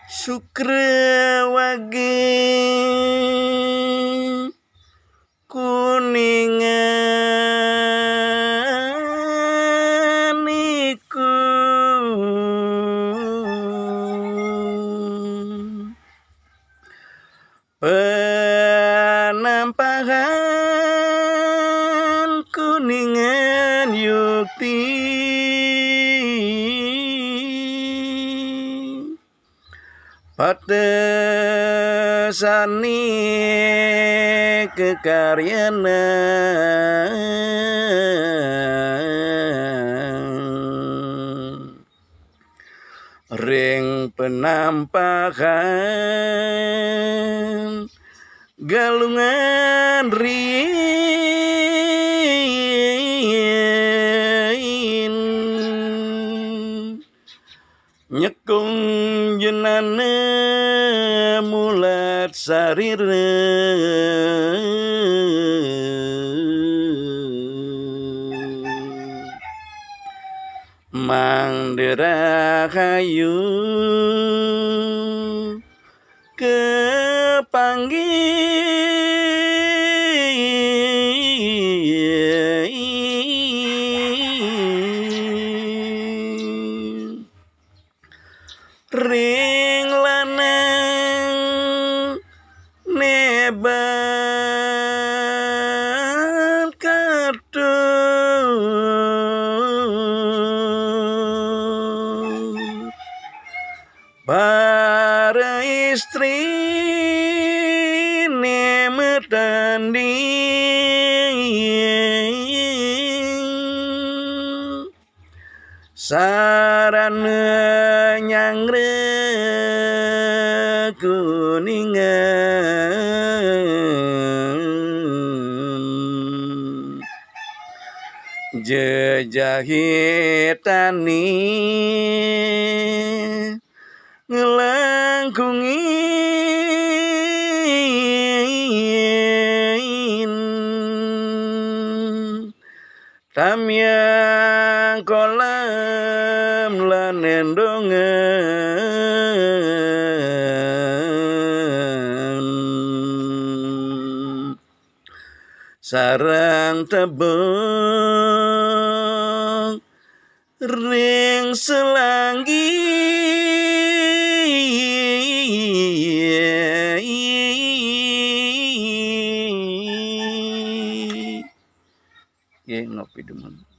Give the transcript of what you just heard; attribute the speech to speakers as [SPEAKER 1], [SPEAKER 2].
[SPEAKER 1] Sukrawage kuningan iku penampakan kuningan yukti patesani kekaryana ring penampakan galungan rin nyekung jenana mulat sarire mangdera kayu kepanggih ring lanang nebat kadung para istri metanding sarana nyangre kuningan jejahitani ngelangkungin tamyang kolam lanendongan sarang tebong ring selanggi ngopi demen.